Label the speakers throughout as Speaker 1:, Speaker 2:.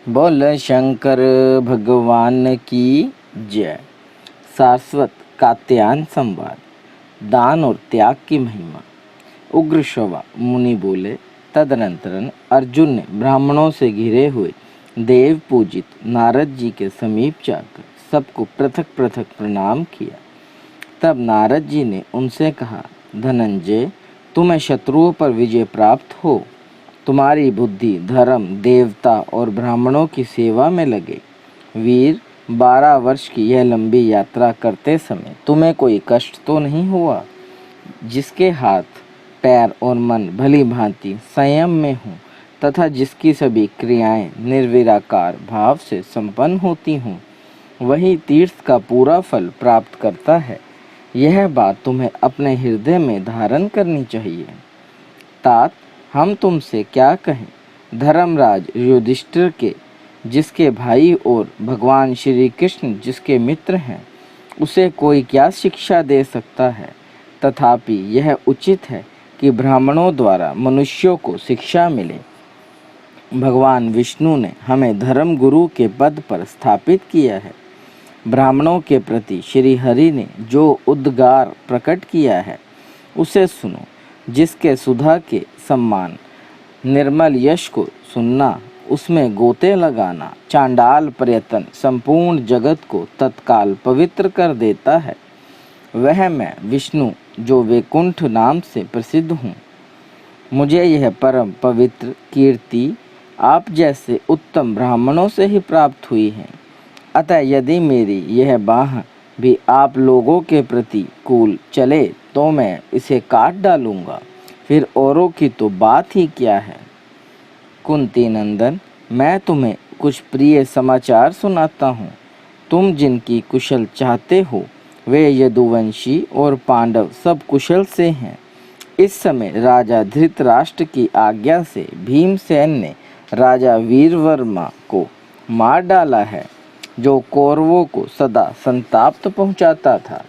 Speaker 1: बोल शंकर भगवान की जय। सारस्वत कात्यायन संवाद। दान और त्याग की महिमा। उग्र श्रवा मुनि बोले, तदनंतरन अर्जुन ने ब्राह्मणों से घिरे हुए देव पूजित नारद जी के समीप जाकर सबको पृथक पृथक प्रणाम किया। तब नारद जी ने उनसे कहा, धनंजय, तुम्हें शत्रुओं पर विजय प्राप्त हो, तुम्हारी बुद्धि धर्म, देवता और ब्राह्मणों की सेवा में लगे। वीर, 12 वर्ष की यह लंबी यात्रा करते समय तुम्हें कोई कष्ट तो नहीं हुआ? जिसके हाथ, पैर और मन भली भांति संयम में हों तथा जिसकी सभी क्रियाएं निर्विकार भाव से संपन्न होती हों, वही तीर्थ का पूरा फल प्राप्त करता है। यह बात तुम्हें अपने हृदय में धारण करनी चाहिए। तात, हम तुमसे क्या कहें? धर्मराज युधिष्ठिर के, जिसके भाई और भगवान श्री कृष्ण जिसके मित्र हैं, उसे कोई क्या शिक्षा दे सकता है? तथापि यह उचित है कि ब्राह्मणों द्वारा मनुष्यों को शिक्षा मिले। भगवान विष्णु ने हमें धर्म गुरु के पद पर स्थापित किया है। ब्राह्मणों के प्रति श्री हरि ने जो उद्गार प्रकट किया है, उसे सुनो। जिसके सुधा के सम्मान निर्मल यश को सुनना, उसमें गोते लगाना, चांडाल प्रयत्न संपूर्ण जगत को तत्काल पवित्र कर देता है। वह मैं विष्णु जो वैकुंठ नाम से प्रसिद्ध हूँ। मुझे यह परम पवित्र कीर्ति आप जैसे उत्तम ब्राह्मणों से ही प्राप्त हुई है। अतः यदि मेरी यह बाह भी आप लोगों के प्रतिकूल चले तो मैं इसे काट डालूंगा, फिर औरों की तो बात ही क्या है। कुंती नंदन, मैं तुम्हें कुछ प्रिय समाचार सुनाता हूँ। तुम जिनकी कुशल चाहते हो, वे यदुवंशी और पांडव सब कुशल से हैं। इस समय राजा धृतराष्ट्र की आज्ञा से भीमसेन ने राजा वीरवर्मा को मार डाला है, जो कौरवों को सदा संताप पहुंचाता था।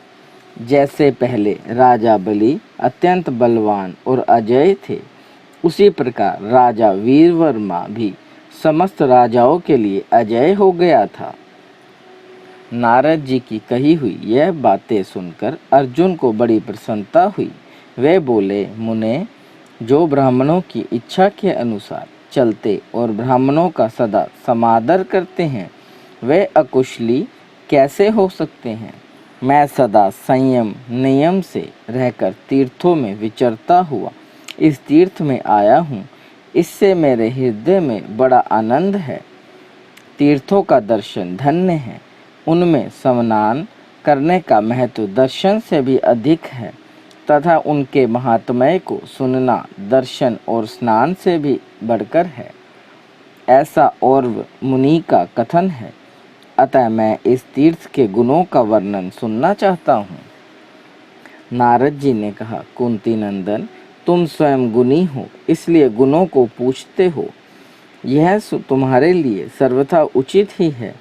Speaker 1: जैसे पहले राजा बलि अत्यंत बलवान और अजय थे, उसी प्रकार राजा वीरवर्मा भी समस्त राजाओं के लिए अजय हो गया था। नारद जी की कही हुई यह बातें सुनकर अर्जुन को बड़ी प्रसन्नता हुई। वे बोले, मुने, जो ब्राह्मणों की इच्छा के अनुसार चलते और ब्राह्मणों का सदा समादर करते हैं, वे अकुशली कैसे हो सकते हैं? मैं सदा संयम नियम से रहकर तीर्थों में विचरता हुआ इस तीर्थ में आया हूँ। इससे मेरे हृदय में बड़ा आनंद है। तीर्थों का दर्शन धन्य है। उनमें स्नान करने का महत्व दर्शन से भी अधिक है तथा उनके महात्म्य को सुनना दर्शन और स्नान से भी बढ़कर है, ऐसा और्व मुनि का कथन है। अतः मैं इस तीर्थ के गुणों का वर्णन सुनना चाहता हूँ। नारद जी ने कहा, कुंती नंदन, तुम स्वयं गुणी हो, इसलिए गुणों को पूछते हो। यह तुम्हारे लिए सर्वथा उचित ही है।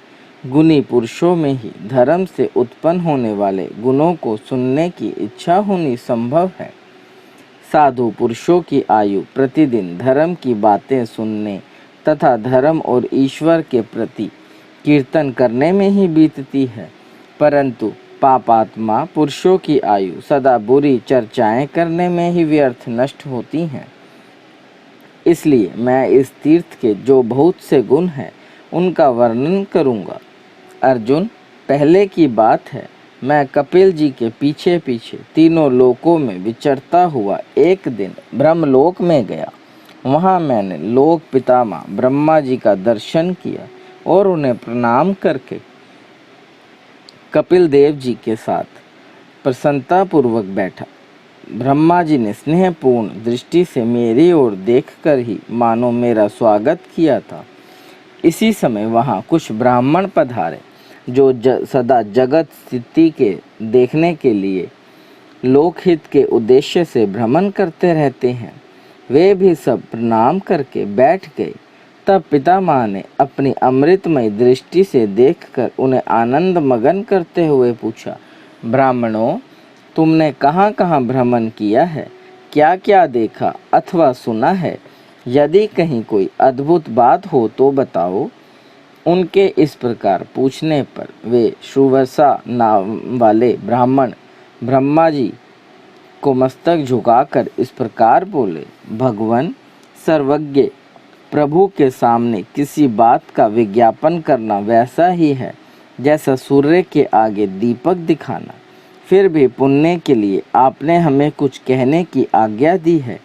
Speaker 1: गुणी पुरुषों में ही धर्म से उत्पन्न होने वाले गुणों को सुनने की इच्छा होनी संभव है। साधु पुरुषों की आयु प्रतिदिन धर्म की बातें सुनने तथा धर्म और ईश्वर के प्रति कीर्तन करने में ही बीतती है, परंतु पापात्मा पुरुषों की आयु सदा बुरी चर्चाएं करने में ही व्यर्थ नष्ट होती हैं। इसलिए मैं इस तीर्थ के जो बहुत से गुण हैं, उनका वर्णन करूंगा। अर्जुन, पहले की बात है, मैं कपिल जी के पीछे पीछे तीनों लोकों में विचरता हुआ एक दिन ब्रह्मलोक में गया। वहाँ मैंने लोक पितामह ब्रह्मा जी का दर्शन किया और उन्हें प्रणाम करके कपिल देव जी के साथ प्रसन्नता पूर्वक बैठा। ब्रह्मा जी ने स्नेहपूर्ण दृष्टि से मेरी ओर देखकर ही मानो मेरा स्वागत किया था। इसी समय वहाँ कुछ ब्राह्मण पधारे, जो सदा जगत स्थिति के देखने के लिए लोकहित के उद्देश्य से भ्रमण करते रहते हैं। वे भी सब प्रणाम करके बैठ गए। तब पितामह ने अपनी अमृतमय दृष्टि से देखकर उन्हें आनंद मगन करते हुए पूछा, ब्राह्मणों, तुमने कहाँ कहाँ भ्रमण किया है? क्या क्या देखा अथवा सुना है? यदि कहीं कोई अद्भुत बात हो तो बताओ। उनके इस प्रकार पूछने पर वे सुवसा नाम वाले ब्राह्मण ब्रह्मा जी को मस्तक झुकाकर इस प्रकार बोले, भगवान सर्वज्ञ प्रभु के सामने किसी बात का विज्ञापन करना वैसा ही है जैसा सूर्य के आगे दीपक दिखाना। फिर भी पुण्य के लिए आपने हमें कुछ कहने की आज्ञा दी है,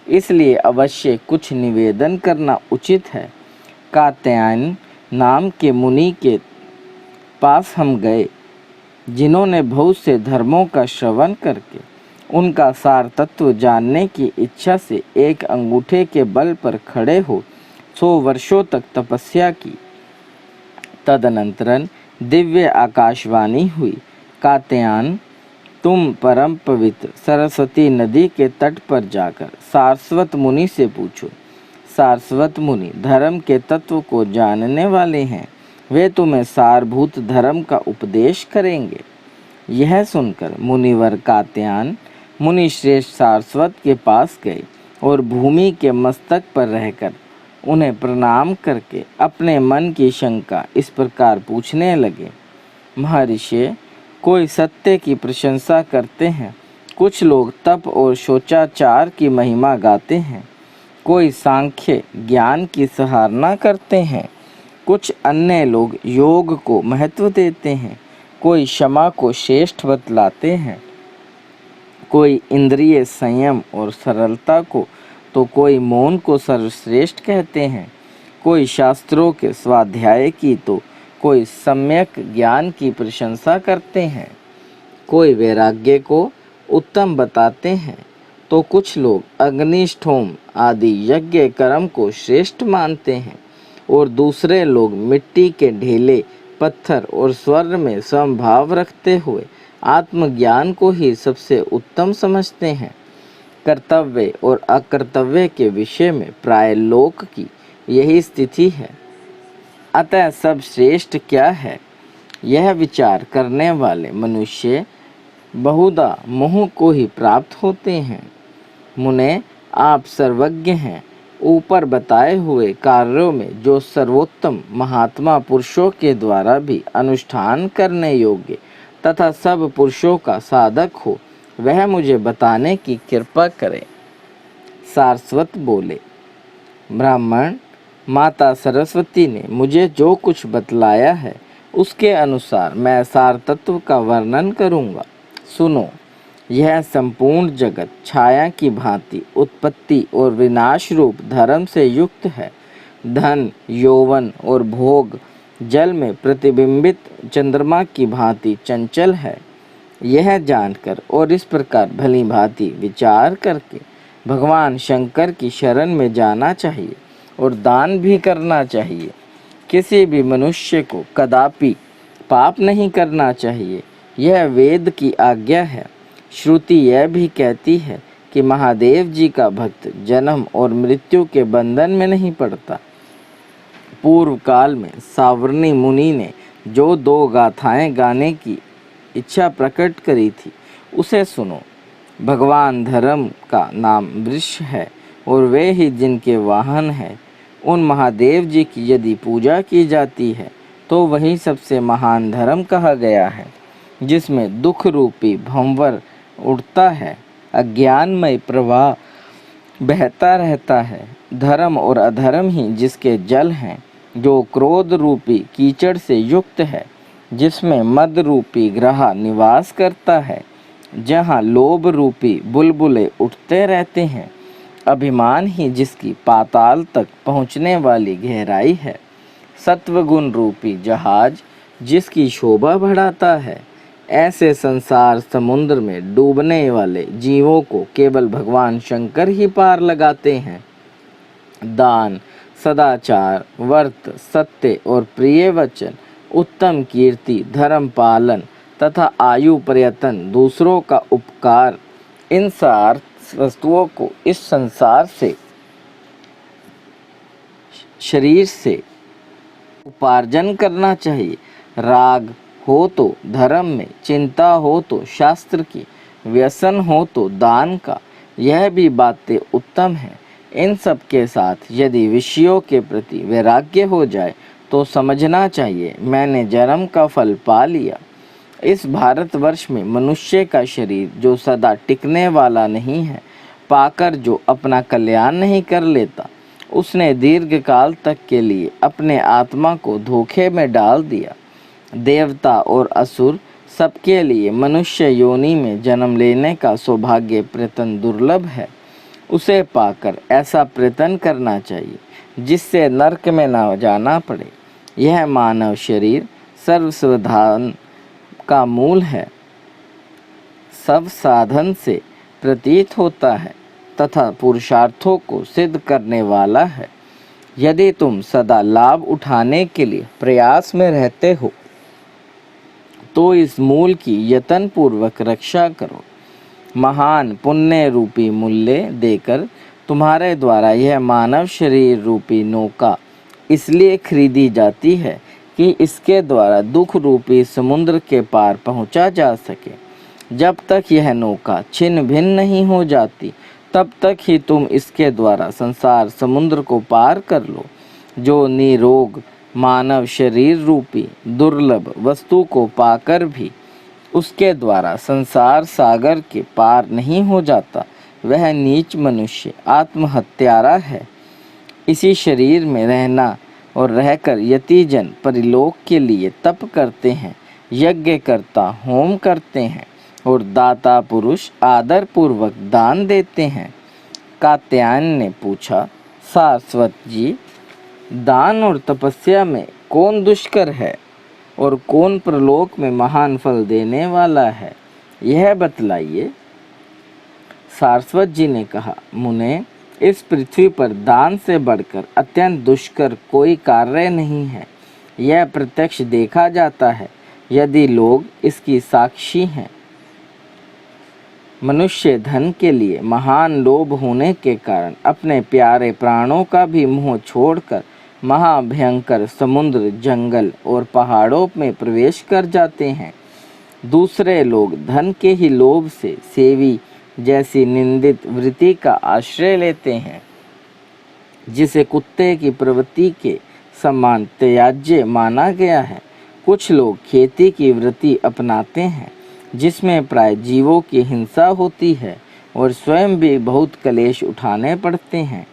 Speaker 1: इसलिए अवश्य कुछ निवेदन करना उचित है। कात्यायन नाम के मुनि के पास हम गए, जिन्होंने बहुत से धर्मों का श्रवण करके उनका सार तत्व जानने की इच्छा से एक अंगूठे के बल पर खड़े हो 100 वर्षों तक तपस्या की। तदनंतरन दिव्य आकाशवाणी हुई, कात्यायन तुम परम पवित्र सरस्वती नदी के तट पर जाकर सारस्वत मुनि से पूछो। सारस्वत मुनि धर्म के तत्व को जानने वाले हैं, वे तुम्हें सारभूत धर्म का उपदेश करेंगे। यह सुनकर मुनिवर कात्यायन मुनि श्रेष्ठ सारस्वत के पास गए और भूमि के मस्तक पर रहकर उन्हें प्रणाम करके अपने मन की शंका इस प्रकार पूछने लगे। महर्षि, कोई सत्य की प्रशंसा करते हैं, कुछ लोग तप और शोचाचार की महिमा गाते हैं, कोई सांख्य ज्ञान की सराहना करते हैं, कुछ अन्य लोग योग को महत्व देते हैं, कोई क्षमा को श्रेष्ठ बतलाते हैं, कोई इंद्रिय संयम और सरलता को, तो कोई मौन को सर्वश्रेष्ठ कहते हैं, कोई शास्त्रों के स्वाध्याय की तो कोई सम्यक ज्ञान की प्रशंसा करते हैं, कोई वैराग्य को उत्तम बताते हैं, तो कुछ लोग अग्निष्ठोम आदि यज्ञ कर्म को श्रेष्ठ मानते हैं और दूसरे लोग मिट्टी के ढेले पत्थर और स्वर्ण में समभाव रखते हुए आत्मज्ञान को ही सबसे उत्तम समझते हैं। कर्तव्य और अकर्तव्य के विषय में प्राय लोक की यही स्थिति है। अतः सब श्रेष्ठ क्या है, यह विचार करने वाले मनुष्य बहुधा मोह को ही प्राप्त होते हैं। मुने, आप सर्वज्ञ हैं। ऊपर बताए हुए कार्यों में जो सर्वोत्तम महात्मा पुरुषों के द्वारा भी अनुष्ठान करने योग्य तथा सब पुरुषों का साधक हो, वह मुझे बताने की कृपा करें। सारस्वत बोले, ब्राह्मण, माता सरस्वती ने मुझे जो कुछ बतलाया है उसके अनुसार मैं सार तत्व का वर्णन करूँगा। सुनो, यह संपूर्ण जगत छाया की भांति उत्पत्ति और विनाश रूप धर्म से युक्त है। धन, यौवन और भोग जल में प्रतिबिंबित चंद्रमा की भांति चंचल है। यह जानकर और इस प्रकार भली भांति विचार करके भगवान शंकर की शरण में जाना चाहिए और दान भी करना चाहिए। किसी भी मनुष्य को कदापि पाप नहीं करना चाहिए, यह वेद की आज्ञा है। श्रुति यह भी कहती है कि महादेव जी का भक्त जन्म और मृत्यु के बंधन में नहीं पड़ता। पूर्व काल में सावर्णी मुनि ने जो 2 गाथाएं गाने की इच्छा प्रकट करी थी, उसे सुनो। भगवान धर्म का नाम वृष है और वे ही जिनके वाहन हैं। उन महादेव जी की यदि पूजा की जाती है तो वही सबसे महान धर्म कहा गया है, जिसमें दुख रूपी भंवर उठता है, अज्ञानमय प्रवाह बहता रहता है। धर्म और अधर्म ही जिसके जल हैं, जो क्रोध रूपी कीचड़ से युक्त है, जिसमें मद रूपी ग्रह निवास करता है, जहाँ लोभ रूपी बुलबुले उठते रहते हैं। अभिमान ही जिसकी पाताल तक पहुँचने वाली गहराई है। सत्वगुण रूपी जहाज जिसकी शोभा बढ़ाता है। ऐसे संसार समुद्र में डूबने वाले जीवों को केवल भगवान शंकर ही पार लगाते हैं। दान, सदाचार, व्रत, सत्य और प्रिय वचन, उत्तम कीर्ति, धर्म पालन तथा आयु पर्यटन, दूसरों का उपकार, इन सार वस्तुओं को इस संसार से शरीर से उपार्जन करना चाहिए। राग हो तो धर्म में, चिंता हो तो शास्त्र की, व्यसन हो तो दान का, यह भी बातें उत्तम है। इन सब के साथ यदि विषयों के प्रति वैराग्य हो जाए तो समझना चाहिए मैंने जन्म का फल पा लिया। इस भारतवर्ष में मनुष्य का शरीर जो सदा टिकने वाला नहीं है, पाकर जो अपना कल्याण नहीं कर लेता, उसने दीर्घ काल तक के लिए अपने आत्मा को धोखे में डाल दिया। देवता और असुर सबके लिए मनुष्य योनि में जन्म लेने का सौभाग्य प्रयत्न दुर्लभ है। उसे पाकर ऐसा प्रयत्न करना चाहिए जिससे नरक में न जाना पड़े। यह मानव शरीर सर्व साधन का मूल है, सब साधन से प्रतीत होता है तथा पुरुषार्थों को सिद्ध करने वाला है। यदि तुम सदा लाभ उठाने के लिए प्रयास में रहते हो तो इस मूल की यत्न पूर्वक रक्षा करो। महान पुण्य रूपी मूल्य देकर तुम्हारे द्वारा यह मानव शरीर रूपी नौका इसलिए खरीदी जाती है कि इसके द्वारा दुख रूपी समुद्र के पार पहुंचा जा सके। जब तक यह नौका छिन्न भिन्न नहीं हो जाती तब तक ही तुम इसके द्वारा संसार समुद्र को पार कर लो। जो निरोग मानव शरीर रूपी दुर्लभ वस्तु को पाकर भी उसके द्वारा संसार सागर के पार नहीं हो जाता, वह नीच मनुष्य आत्महत्यारा है। इसी शरीर में रहना और रहकर यतिजन परिलोक के लिए तप करते हैं, यज्ञ करता होम करते हैं और दाता पुरुष आदर पूर्वक दान देते हैं। कात्यायन ने पूछा, सारस्वत जी, दान और तपस्या में कौन दुष्कर है और कौन प्रलोक में महान फल देने वाला है, यह बतलाइए। सारस्वत जी ने कहा, मुने, इस पृथ्वी पर दान से बढ़कर अत्यंत दुष्कर कोई कार्य नहीं है। यह प्रत्यक्ष देखा जाता है यदि लोग इसकी साक्षी हैं। मनुष्य धन के लिए महान लोभ होने के कारण अपने प्यारे प्राणों का भी मोह छोड़कर महाभयंकर समुद्र, जंगल और पहाड़ों में प्रवेश कर जाते हैं। दूसरे लोग धन के ही लोभ से सेवी जैसी निंदित वृत्ति का आश्रय लेते हैं, जिसे कुत्ते की प्रवृत्ति के समान त्याज्य माना गया है। कुछ लोग खेती की वृत्ति अपनाते हैं, जिसमें प्राय जीवों की हिंसा होती है और स्वयं भी बहुत क्लेश उठाने पड़ते हैं।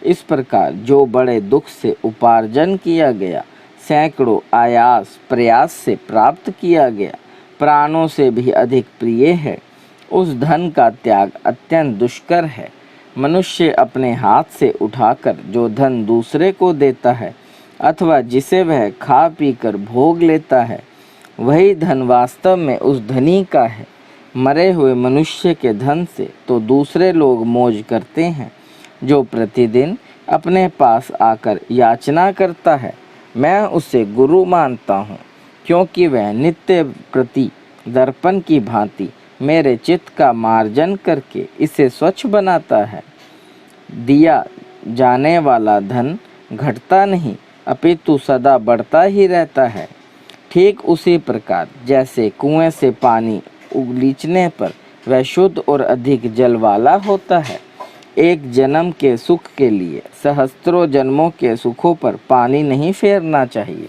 Speaker 1: इस प्रकार जो बड़े दुख से उपार्जन किया गया, सैकड़ों आयास प्रयास से प्राप्त किया गया, प्राणों से भी अधिक प्रिय है, उस धन का त्याग अत्यंत दुष्कर है। मनुष्य अपने हाथ से उठाकर जो धन दूसरे को देता है अथवा जिसे वह खा पी कर भोग लेता है, वही धन वास्तव में उस धनी का है। मरे हुए मनुष्य के धन से तो दूसरे लोग मौज करते हैं। जो प्रतिदिन अपने पास आकर याचना करता है, मैं उसे गुरु मानता हूँ, क्योंकि वह नित्य प्रति दर्पण की भांति मेरे चित्त का मार्जन करके इसे स्वच्छ बनाता है। दिया जाने वाला धन घटता नहीं, अपितु सदा बढ़ता ही रहता है। ठीक उसी प्रकार जैसे कुएं से पानी उगलीचने पर वह शुद्ध और अधिक जल वाला होता है। एक जन्म के सुख के लिए सहस्त्रों जन्मों के सुखों पर पानी नहीं फेरना चाहिए।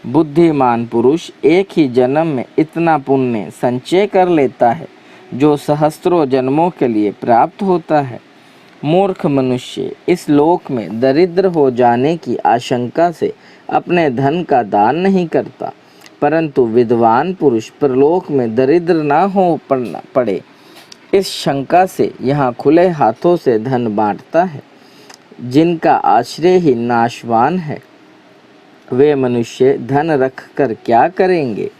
Speaker 1: बुद्धिमान पुरुष एक ही जन्म में इतना पुण्य संचय कर लेता है जो सहस्त्रों जन्मों के लिए प्राप्त होता है। मूर्ख मनुष्य इस लोक में दरिद्र हो जाने की आशंका से अपने धन का दान नहीं करता, परंतु विद्वान पुरुष परलोक में दरिद्र ना हो पड़े इस शंका से यहाँ खुले हाथों से धन बांटता है। जिनका आश्रय ही नाशवान है, वे मनुष्य धन रख कर क्या करेंगे।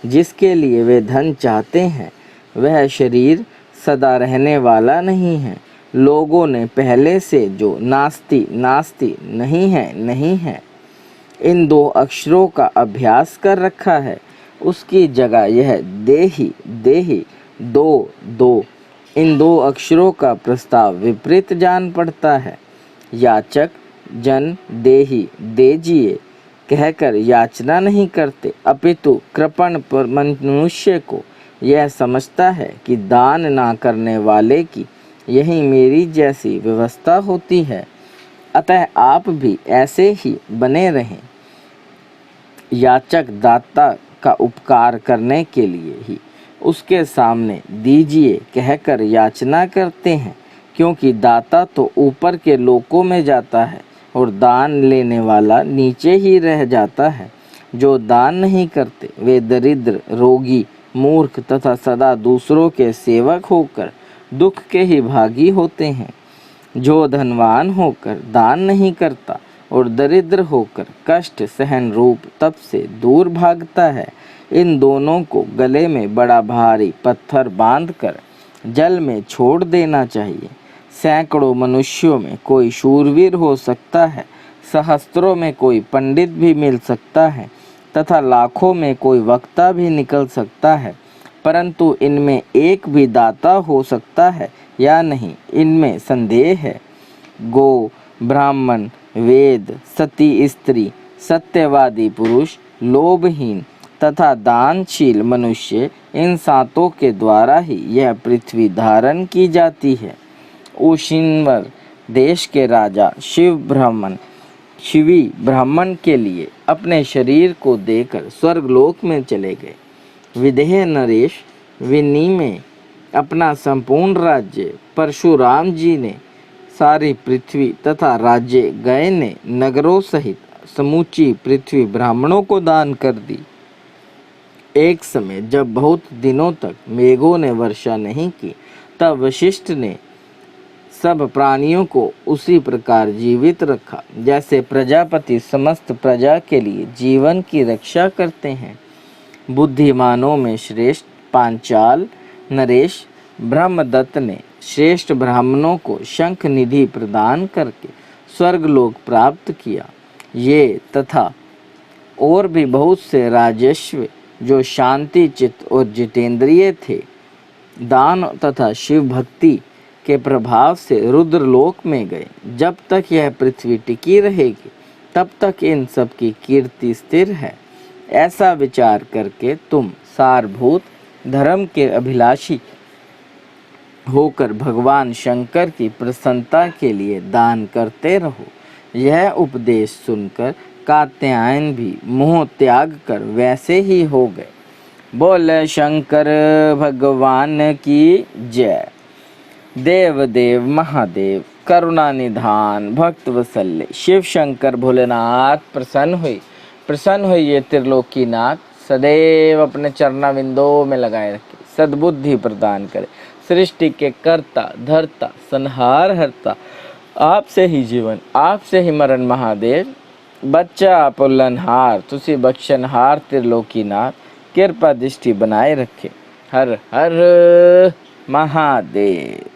Speaker 1: जिसके लिए वे धन चाहते हैं, वह शरीर सदा रहने वाला नहीं है। लोगों ने पहले से जो नास्ति नास्ति नहीं है इन दो अक्षरों का अभ्यास कर रखा है, उसकी जगह यह देही देही दो दो इन दो अक्षरों का प्रस्ताव विपरीत जान पड़ता है। याचक जन देही देजिए कहकर याचना नहीं करते, अपितु कृपण पर मनुष्य को यह समझता है कि दान ना करने वाले की यही मेरी जैसी व्यवस्था होती है। अतः आप भी ऐसे ही बने रहें। याचक दाता का उपकार करने के लिए ही उसके सामने दीजिए कहकर याचना करते हैं, क्योंकि दाता तो ऊपर के लोकों में जाता है और दान लेने वाला नीचे ही रह जाता है। जो दान नहीं करते वे दरिद्र, रोगी, मूर्ख तथा सदा दूसरों के सेवक होकर दुख के ही भागी होते हैं। जो धनवान होकर दान नहीं करता और दरिद्र होकर कष्ट सहन रूप तप से दूर भागता है, इन दोनों को गले में बड़ा भारी पत्थर बांधकर जल में छोड़ देना चाहिए। सैकड़ों मनुष्यों में कोई शूरवीर हो सकता है, सहस्त्रों में कोई पंडित भी मिल सकता है तथा लाखों में कोई वक्ता भी निकल सकता है, परंतु इनमें एक भी दाता हो सकता है या नहीं, इनमें संदेह है। गो, ब्राह्मण, वेद, सती स्त्री, सत्यवादी पुरुष, लोभहीन तथा दानशील मनुष्य, इन सातों के द्वारा ही यह पृथ्वी धारण की जाती है। उशिनवर देश के राजा शिवी ब्राह्मण के लिए अपने शरीर को देकर स्वर्गलोक में चले गए। विदेह नरेश विनी में अपना संपूर्ण राज्य परशुराम जी ने सारी पृथ्वी तथा राज्य गए ने नगरों सहित समूची पृथ्वी ब्राह्मणों को दान कर दी। एक समय जब बहुत दिनों तक मेघों ने वर्षा नहीं की, तब वशिष्ठ ने सब प्राणियों को उसी प्रकार जीवित रखा जैसे प्रजापति समस्त प्रजा के लिए जीवन की रक्षा करते हैं। बुद्धिमानों में श्रेष्ठ पांचाल नरेश ब्रह्मदत्त ने श्रेष्ठ ब्राह्मणों को शंख निधि प्रदान करके स्वर्गलोक प्राप्त किया। ये तथा और भी बहुत से राजस्व जो शांति चित्त और जितेंद्रिय थे, दान तथा शिव भक्ति के प्रभाव से रुद्रलोक में गए। जब तक यह पृथ्वी टिकी रहेगी तब तक इन सब की कीर्ति स्थिर है। ऐसा विचार करके तुम सारभूत धर्म के अभिलाषी होकर भगवान शंकर की प्रसन्नता के लिए दान करते रहो। यह उपदेश सुनकर कात्यायन भी मोह त्याग कर वैसे ही हो गए। बोल शंकर भगवान की जय। देव देव महादेव करुणा निधान भक्त वत्सल्य शिव शंकर भोलेनाथ प्रसन्न हुई ये त्रिलोकी नाथ सदैव अपने चरणाविंदों में लगाए रखे, सद्बुद्धि प्रदान करे। सृष्टि के कर्ता धर्ता संहार हरता, आपसे ही जीवन आपसे ही मरण महादेव। बच्चा पुल्लनहार तुसी बख्शनहार त्रिलोकी नाथ, कृपा दृष्टि बनाए रखे। हर हर महादेव।